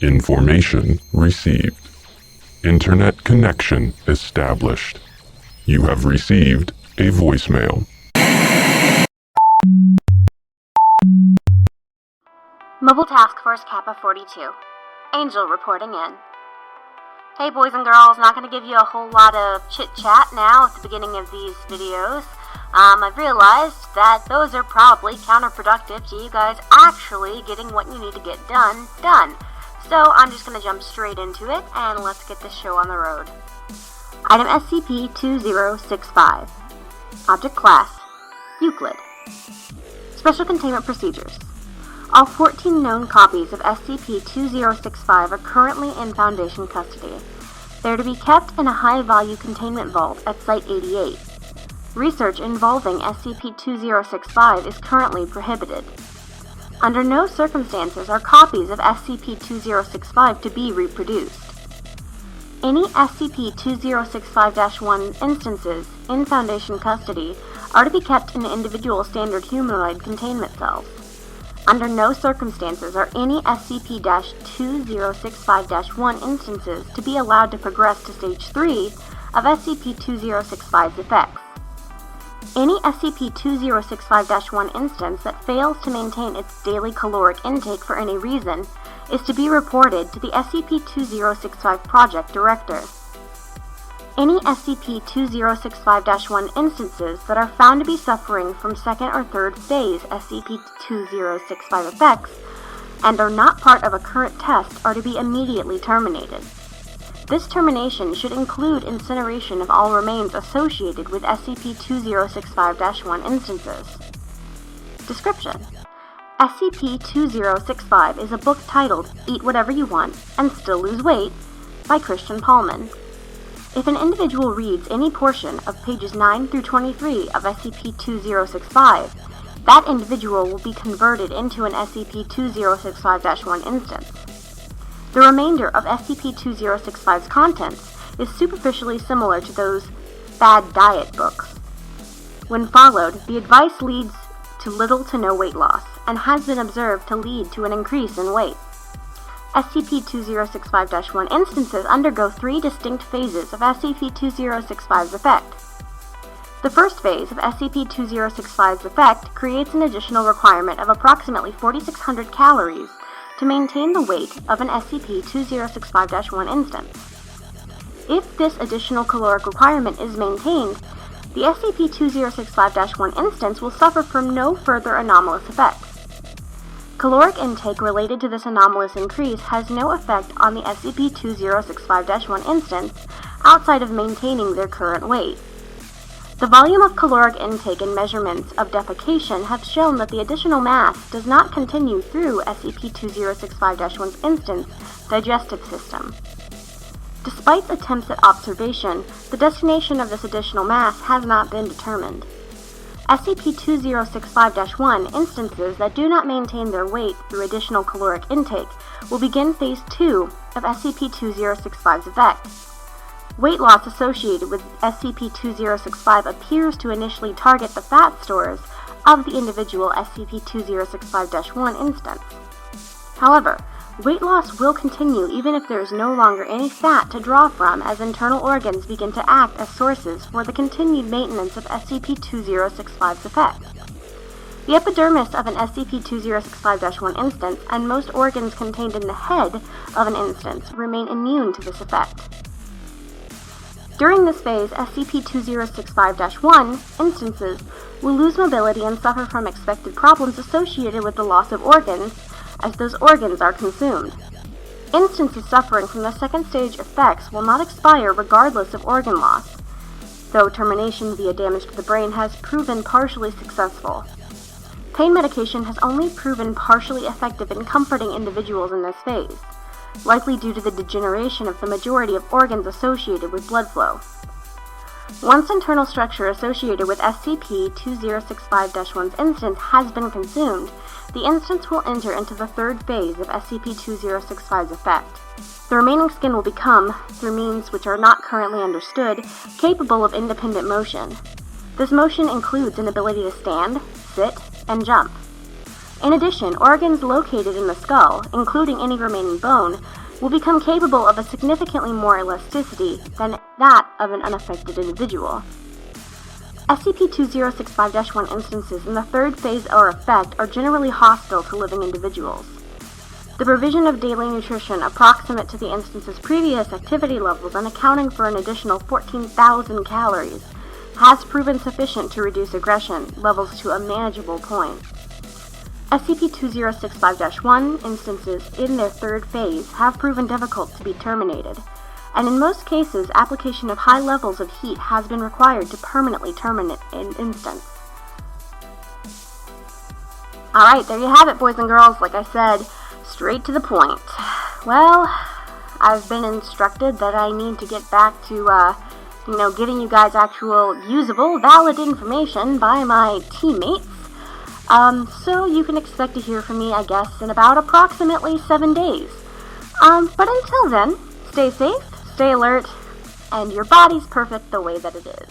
Information received. Internet connection established. You have received a voicemail. Mobile Task Force Kappa 42. Angel reporting in. Hey boys and girls, not going to give you a whole lot of chit-chat now at the beginning of these videos. I've realized that those are probably counterproductive to you guys actually getting what you need to get done. So I'm just going to jump straight into it and let's get this show on the road. Item SCP-2065. Object Class: Euclid. Special Containment Procedures. All 14 known copies of SCP-2065 are currently in Foundation custody. They are to be kept in a high-value containment vault at Site-88. Research involving SCP-2065 is currently prohibited. Under no circumstances are copies of SCP-2065 to be reproduced. Any SCP-2065-1 instances in Foundation custody are to be kept in individual standard humanoid containment cells. Under no circumstances are any SCP-2065-1 instances to be allowed to progress to Stage 3 of SCP-2065's effects. Any SCP-2065-1 instance that fails to maintain its daily caloric intake for any reason is to be reported to the SCP-2065 Project Director. Any SCP-2065-1 instances that are found to be suffering from second or third phase SCP-2065 effects and are not part of a current test are to be immediately terminated. This termination should include incineration of all remains associated with SCP-2065-1 instances. Description: SCP-2065 is a book titled Eat Whatever You Want and Still Lose Weight by Christian Paulman. If an individual reads any portion of pages 9 through 23 of SCP-2065, that individual will be converted into an SCP-2065-1 instance. The remainder of SCP-2065's contents is superficially similar to those bad diet books. When followed, the advice leads to little to no weight loss, and has been observed to lead to an increase in weight. SCP-2065-1 instances undergo 3 distinct phases of SCP-2065's effect. The first phase of SCP-2065's effect creates an additional requirement of approximately 4,600 calories to maintain the weight of an SCP-2065-1 instance. If this additional caloric requirement is maintained, the SCP-2065-1 instance will suffer from no further anomalous effects. Caloric intake related to this anomalous increase has no effect on the SCP-2065-1 instance outside of maintaining their current weight. The volume of caloric intake and measurements of defecation have shown that the additional mass does not continue through SCP-2065-1's instance digestive system. Despite attempts at observation, the destination of this additional mass has not been determined. SCP-2065-1 instances that do not maintain their weight through additional caloric intake will begin Phase 2 of SCP-2065's effect. Weight loss associated with SCP-2065 appears to initially target the fat stores of the individual SCP-2065-1 instance. However, weight loss will continue even if there is no longer any fat to draw from as internal organs begin to act as sources for the continued maintenance of SCP-2065's effect. The epidermis of an SCP-2065-1 instance and most organs contained in the head of an instance remain immune to this effect. During this phase, SCP-2065-1 instances will lose mobility and suffer from expected problems associated with the loss of organs as those organs are consumed. Instances suffering from the second stage effects will not expire regardless of organ loss, though termination via damage to the brain has proven partially successful. Pain medication has only proven partially effective in comforting individuals in this phase, likely due to the degeneration of the majority of organs associated with blood flow. Once internal structure associated with SCP-2065-1's instance has been consumed, the instance will enter into the third phase of SCP-2065's effect. The remaining skin will become, through means which are not currently understood, capable of independent motion. This motion includes an ability to stand, sit, and jump. In addition, organs located in the skull, including any remaining bone, will become capable of a significantly more elasticity than that of an unaffected individual. SCP-2065-1 instances in the third phase or effect are generally hostile to living individuals. The provision of daily nutrition approximate to the instance's previous activity levels and accounting for an additional 14,000 calories has proven sufficient to reduce aggression levels to a manageable point. SCP-2065-1 instances in their third phase have proven difficult to be terminated, and in most cases, application of high levels of heat has been required to permanently terminate an instance. Alright, there you have it, boys and girls. Like I said, straight to the point. Well, I've been instructed that I need to get back to, giving you guys actual, usable, valid information by my teammates. So you can expect to hear from me, I guess, in about approximately 7 days. But until then, stay safe, stay alert, and your body's perfect the way that it is.